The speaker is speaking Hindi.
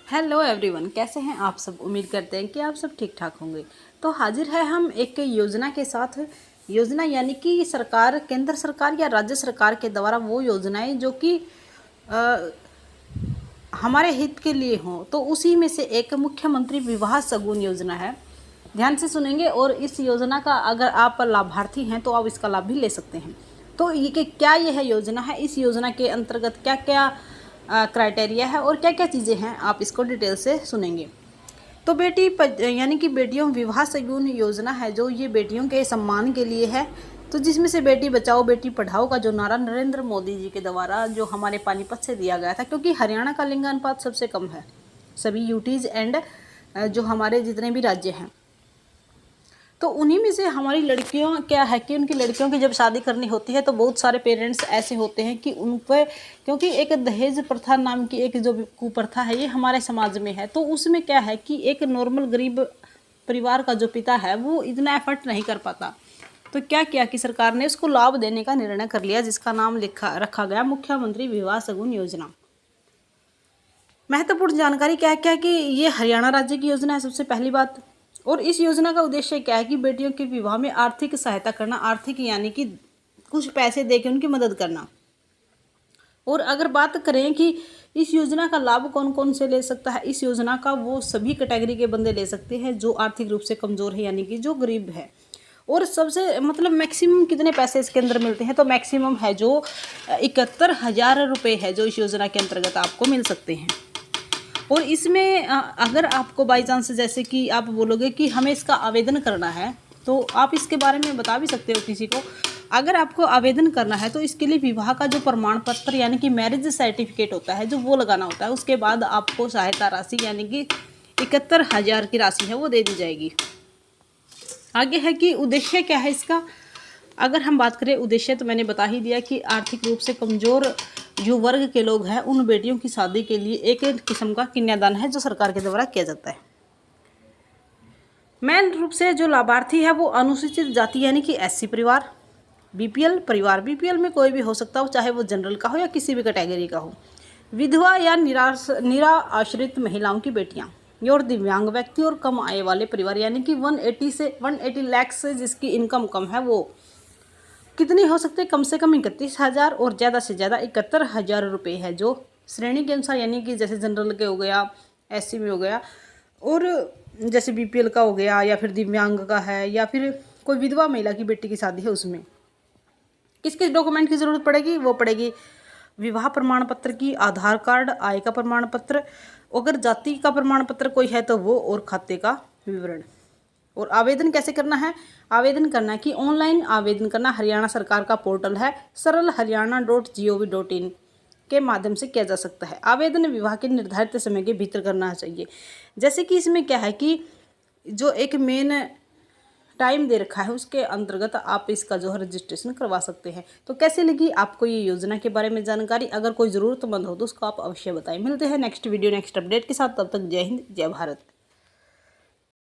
हेलो एवरीवन, कैसे हैं आप सब। उम्मीद करते हैं कि आप सब ठीक ठाक होंगे। तो हाजिर है हम एक योजना के साथ। योजना यानी कि सरकार, केंद्र सरकार या राज्य सरकार के द्वारा वो योजनाएं जो कि हमारे हित के लिए हों। तो उसी में से एक मुख्यमंत्री विवाह शगुन योजना है। ध्यान से सुनेंगे और इस योजना का अगर आप लाभार्थी हैं तो आप इसका लाभ भी ले सकते हैं। तो ये क्या यह योजना है, इस योजना के अंतर्गत क्या क्या क्राइटेरिया है और क्या क्या चीज़ें हैं, आप इसको डिटेल से सुनेंगे। तो यानी कि बेटियों विवाह शगुन योजना है जो ये बेटियों के सम्मान के लिए है। तो जिसमें से बेटी बचाओ बेटी पढ़ाओ का जो नारा नरेंद्र मोदी जी के द्वारा जो हमारे पानीपत से दिया गया था, क्योंकि हरियाणा का लिंगानुपात सबसे कम है सभी यूटीज़ एंड जो हमारे जितने भी राज्य हैं। तो उन्हीं में से हमारी लड़कियों क्या है कि उनकी लड़कियों की जब शादी करनी होती है तो बहुत सारे पेरेंट्स ऐसे होते हैं कि उन पर, क्योंकि एक दहेज प्रथा नाम की एक जो कुप्रथा है ये हमारे समाज में है। तो उसमें क्या है कि एक नॉर्मल गरीब परिवार का जो पिता है वो इतना एफर्ट नहीं कर पाता। तो क्या किया कि सरकार ने उसको लाभ देने का निर्णय कर लिया, जिसका नाम रखा गया मुख्यमंत्री विवाह शगुन योजना। महत्वपूर्ण जानकारी क्या है कि ये हरियाणा राज्य की योजना है सबसे पहली बात। और इस योजना का उद्देश्य क्या है कि बेटियों के विवाह में आर्थिक सहायता करना, आर्थिक यानी कि कुछ पैसे देकर उनकी मदद करना। और अगर बात करें कि इस योजना का लाभ कौन कौन से ले सकता है, इस योजना का वो सभी कैटेगरी के बंदे ले सकते हैं जो आर्थिक रूप से कमज़ोर है, यानी कि जो गरीब है। और सबसे मैक्सिमम कितने पैसे इसके अंदर मिलते हैं, तो मैक्सिमम है जो 71,000 रुपये है जो इस योजना के अंतर्गत आपको मिल सकते हैं। और इसमें अगर आपको बाई चांस जैसे कि आप बोलोगे कि हमें इसका आवेदन करना है, तो आप इसके बारे में बता भी सकते हो किसी को। अगर आपको आवेदन करना है तो इसके लिए विवाह का जो प्रमाण पत्र यानी कि मैरिज सर्टिफिकेट होता है जो वो लगाना होता है। उसके बाद आपको सहायता राशि यानी कि 71,000 की राशि है वो दे दी जाएगी। आगे है कि उद्देश्य क्या है इसका। अगर हम बात करें उद्देश्य तो मैंने बता ही दिया कि आर्थिक रूप से कमज़ोर जो वर्ग के लोग हैं उन बेटियों की शादी के लिए एक किस्म का कन्यादान है जो सरकार के द्वारा किया जाता है। मेन रूप से जो लाभार्थी है वो अनुसूचित जाति यानी कि एससी परिवार, बीपीएल परिवार, बीपीएल में कोई भी हो सकता हो, चाहे वो जनरल का हो या किसी भी कैटेगरी का हो, विधवा या निराश्रित महिलाओं की बेटियां, और दिव्यांग व्यक्ति और कम आय वाले परिवार यानी कि 180 लाख से जिसकी इनकम कम है वो कितनी हो सकती है, कम से कम 31,000 और ज़्यादा से ज़्यादा 71,000 रुपये है जो श्रेणी के अनुसार, यानी कि जैसे जनरल के हो गया, एससी में हो गया, और जैसे बीपीएल का हो गया, या फिर दिव्यांग का है, या फिर कोई विधवा महिला की बेटी की शादी है उसमें किस किस डॉक्यूमेंट की ज़रूरत पड़ेगी। वो पड़ेगी विवाह प्रमाण पत्र की, आधार कार्ड, आय का प्रमाण पत्र, अगर जाति का प्रमाण पत्र कोई है तो वो, और खाते का विवरण। और आवेदन कैसे करना है, आवेदन करना है कि ऑनलाइन आवेदन करना, हरियाणा सरकार का पोर्टल है saralharyana.gov.in के माध्यम से किया जा सकता है। आवेदन विवाह के निर्धारित समय के भीतर करना चाहिए। जैसे कि इसमें क्या है कि जो एक मेन टाइम दे रखा है उसके अंतर्गत आप इसका जो है रजिस्ट्रेशन करवा सकते हैं। तो कैसे लगी आपको ये योजना के बारे में जानकारी, अगर कोई ज़रूरतमंद हो तो उसको आप अवश्य बताएं। मिलते हैं नेक्स्ट वीडियो नेक्स्ट अपडेट के साथ, तब तक जय हिंद जय भारत।